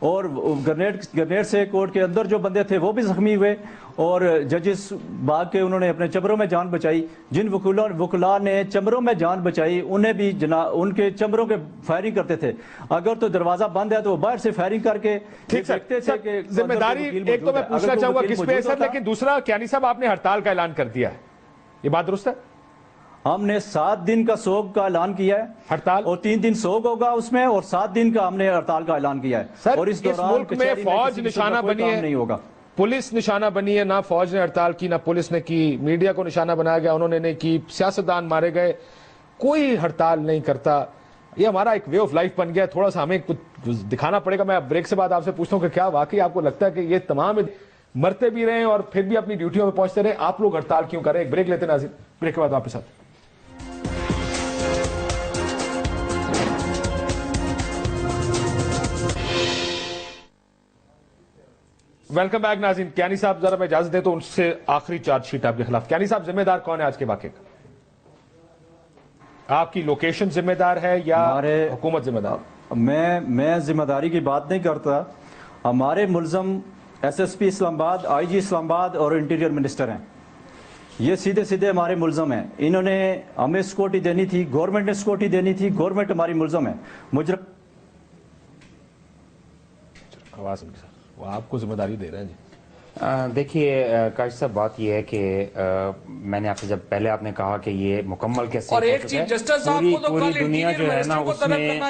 اور گرنیڈ سے کورٹ کے اندر جو بندے تھے وہ بھی زخمی ہوئے، اور ججز بھاگ کے انہوں نے اپنے چمبروں میں جان بچائی. جن وکلا نے چمبروں میں جان بچائی انہیں بھی ان کے چمبروں کے فائرنگ کرتے تھے. اگر تو دروازہ بند ہے تو وہ باہر سے فائرنگ کر کے دیکھتے تھے کہ ذمہ داری ایک تو میں پوچھنا چاہوں گا کس پہ ہے سر، لیکن دوسرا کیانی صاحب آپ نے ہڑتال کا اعلان کر دیا ہے، یہ بات درست ہے؟ ہم نے 7 دن کا سوگ کا اعلان کیا ہے ہڑتال، اور 3 دن سوگ ہوگا اس میں، اور 7 دن کا ہم نے ہڑتال کا اعلان کیا ہے. سر اور اس ملک میں فوج نشانہ بنی ہے، نہیں ہوگا، پولیس نشانہ بنی ہے، نہ فوج نے ہڑتال کی نہ پولیس نے کی، میڈیا کو نشانہ بنایا گیا انہوں نے نہیں کی، سیاستدان مارے گئے، کوئی ہڑتال نہیں کرتا. یہ ہمارا ایک وے آف لائف بن گیا ہے، تھوڑا سا ہمیں کچھ دکھانا پڑے گا. میں بریک سے بعد آپ سے پوچھتا ہوں کہ کیا واقعی آپ کو لگتا ہے کہ یہ تمام مرتے بھی رہے اور پھر بھی اپنی ڈیوٹیوں میں پہنچتے رہے، آپ لوگ ہڑتال کیوں کر رہے ہیں؟ ایک بریک لیتے ہیں ناظرین، بریک کے بعد واپس آتے ہیں. ویلکم بیک ناظرین. کیانی صاحب ذرا میں اجازت دیں تو ان سے آخری چارج شیٹ آپ کے خلاف. کیانی صاحب ذمہ دار کون ہے آج کے واقعے کا؟ آپ کی لوکیشن ذمہ دار ہے یا حکومت ذمہ دار؟ میں ذمہ داری کی بات نہیں کرتا. ہمارے ملزم ایس ایس پی اسلام آباد، آئی جی اسلام آباد اور انٹیریئر منسٹر ہیں. یہ سیدھے سیدھے ہمارے ملزم ہیں. انہوں نے ہمیں سیکورٹی دینی تھی، گورنمنٹ نے سیکورٹی دینی تھی، گورنمنٹ ہماری ملزم ہے. آواز وہ آپ کو ذمہ داری دے رہے ہیں جی. دیکھیے کاشف صاحب، بات یہ ہے کہ میں نے آپ سے جب پہلے آپ نے کہا کہ یہ مکمل کیسے اور ایک چیف جسٹس صاحب کو تو پوری کل دنیا جو ہے نا اس میں یہ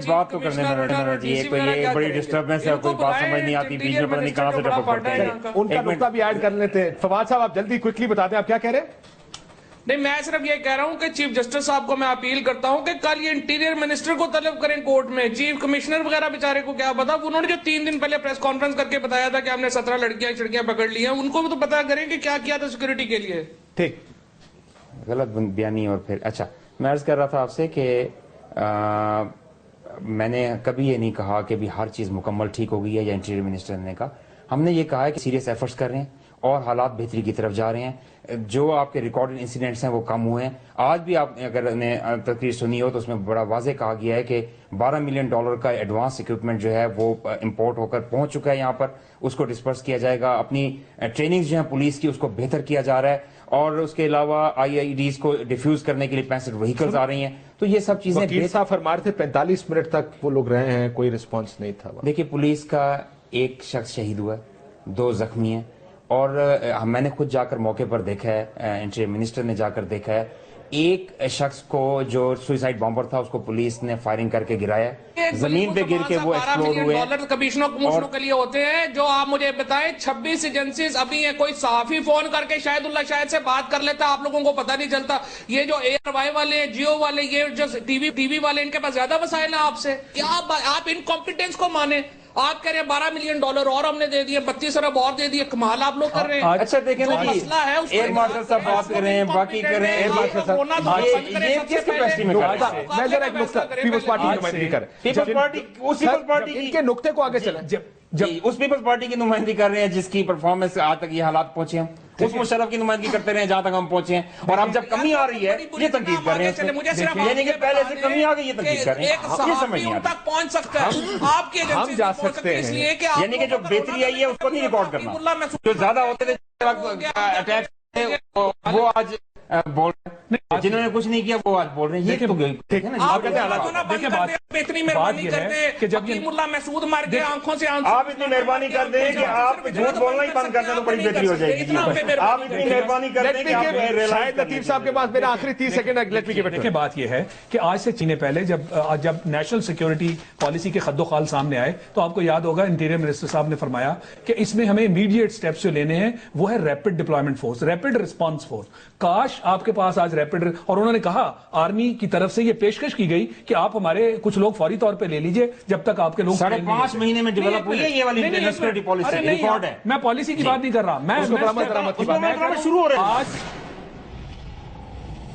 بات تو کرنے میں یہ بڑی ڈسٹربنس ہے، کوئی بات سمجھ نہیں آتی، بیچ میں پتہ نہیں کہاں سے ٹپک پڑتے ہیں. ان کا نقطہ بھی ایڈ کر لیتے ہیں. فواد صاحب آپ جلدی کوئکلی بتا دیں آپ کیا کہہ رہے ہیں. نہیں، میں صرف یہ کہہ رہا ہوں کہ چیف جسٹس صاحب کو میں اپیل کرتا ہوں کہ کل یہ انٹیریئر منسٹر کو طلب کریں کورٹ میں. چیف کمشنر وغیرہ بیچارے کو کیا پتا، انہوں نے جو 3 دن پہلے پریس کانفرنس کر کے بتایا تھا کہ ہم نے 17 لڑکیاں پکڑ لی ہیں، ان کو بھی تو پتا کریں کہ کیا کیا تھا سیکورٹی کے لیے. ٹھیک، غلط بیانی. اور پھر اچھا، میں عرض کر رہا تھا آپ سے کہ میں نے کبھی یہ نہیں کہا کہ بھی ہر چیز مکمل ٹھیک ہو گئی ہے یا انٹیریئر منسٹر نے کہا. ہم نے یہ کہا ہے کہ سیریس ایفرٹس کر رہے ہیں اور حالات بہتری کی طرف جا رہے ہیں. جو آپ کے ریکارڈڈ انسیڈنٹس ہیں وہ کم ہوئے ہیں. آج بھی آپ نے اگر تقریر سنی ہو تو اس میں بڑا واضح کہا گیا ہے کہ $12 ملین کا ایڈوانس اکوپمنٹ جو ہے وہ امپورٹ ہو کر پہنچ چکا ہے یہاں پر. اس کو ڈسپرس کیا جائے گا. اپنی ٹریننگز جو ہیں پولیس کی اس کو بہتر کیا جا رہا ہے. اور اس کے علاوہ IEDs کو ڈیفیوز کرنے کے لیے 65 وہیکلز آ رہی ہیں. تو یہ سب چیزیں وکیل صاحب فرما رہے تھے 45 منٹ تک وہ لوگ رہے ہیں، کوئی رسپانس نہیں تھا. دیکھیے، پولیس کا ایک شخص شہید ہوا ہے، 2 زخمی ہیں. اور میں نے خود جا کر موقع پر دیکھا ہے، انٹیریئر منسٹر نے جا کر دیکھا ہے. ایک شخص کو جو سوئسائڈ بامبر تھا اس کو پولیس نے فائرنگ کر کے گرایا ہے، زمین پہ گر کے وہ ایکسپلوڈ ہوئے. $12 کمیشنوں کے لیے ہوتے ہیں. جو آپ مجھے بتائیں 26 ایجنسیز ابھی ہیں. کوئی صحافی فون کر کے شاہد اللہ شاہد سے بات کر لیتا، آپ لوگوں کو پتہ نہیں چلتا. یہ جو ایئر وائی والے ہیں، جیو والے، یہ جو ٹی وی والے، ان کے پاس زیادہ وسائل ہیں آپ سے. کیا آپ انکمپیٹنس کو مانیں؟ آپ کہہ رہے ہیں $12 ملین اور ہم نے دے دیے، 32 ارب اور دے دیے. کمال آپ لوگ کر رہے ہیں. اچھا دیکھیں نا جی، ایئر مارشل صاحب بات کر رہے ہیں، باقی کر رہے ہیں. یہ کس کیپیسٹی میں کر رہے ہیں؟ میں ذرا ایک نقطہ پیپلز پارٹی کی نمائندگی کر پیپلز پارٹی ان کے نقطے کو آگے چلیں. اس پیپلز پارٹی کی نمائندگی کر رہے ہیں جس کی پرفارمنس آج تک یہ حالات پہنچے ہیں. اس مشرف کی نمائندگی کرتے رہے جہاں تک ہم پہنچے ہیں. اور اب جب کمی آ رہی ہے یہ تنقید کر رہے ہیں، یعنی کہ پہلے سے کمی آ گئی یہ تنقید کر رہے ہیں. یہ سمجھ نہیں آتی. پہنچ سکتا ہے آپ کی ہم جا سکتے ہیں، یعنی کہ جو بہتری آئی ہے اس کو نہیں ریکارڈ کرنا. جو زیادہ ہوتے تھے اٹیک وہ آج بول رہے ہیں، جنہوں نے کچھ نہیں کیا وہ آج بول رہے ہیں. یہ تو اتنی مہربانی کرتے کہ جب حکیم اللہ مسعود مر گئے آنکھوں سے آپ اتنی مہربانی کر دیں کہ آپ جھوٹ بولنا ہی بند کر دیں تو بڑی بہتری ہو جائے گی. آپ اتنی مہربانی کر دیں کہ آپ شاہد لطیف صاحب کے پاس میرا آخری 30 سیکنڈ. دیکھیں بات یہ ہے کہ آج سے چینے پہلے جب نیشنل سیکیورٹی پالیسی کے خد و خال سامنے آئے تو آپ کو یاد ہوگا انٹیریئر منسٹر صاحب نے فرمایا کہ اس میں ہمیں امیڈیٹ سٹیپس جو لینے ہیں وہ ہے rapid deployment force, rapid response force. کاش آپ کے پاس آج ریپڈ، اور انہوں نے کہا آرمی کی طرف سے یہ پیشکش کی گئی کہ آپ ہمارے کچھ لوگ فوری طور پہ لے لیجئے جب تک آپ کے لوگ 5.5 مہینے میں ڈیولپ ہوئی ہے یہ والی انٹرنل سیکورٹی پالیسی ریکارڈ ہے. میں پالیسی کی بات نہیں کر رہا، میں شروع ہو رہا ہے.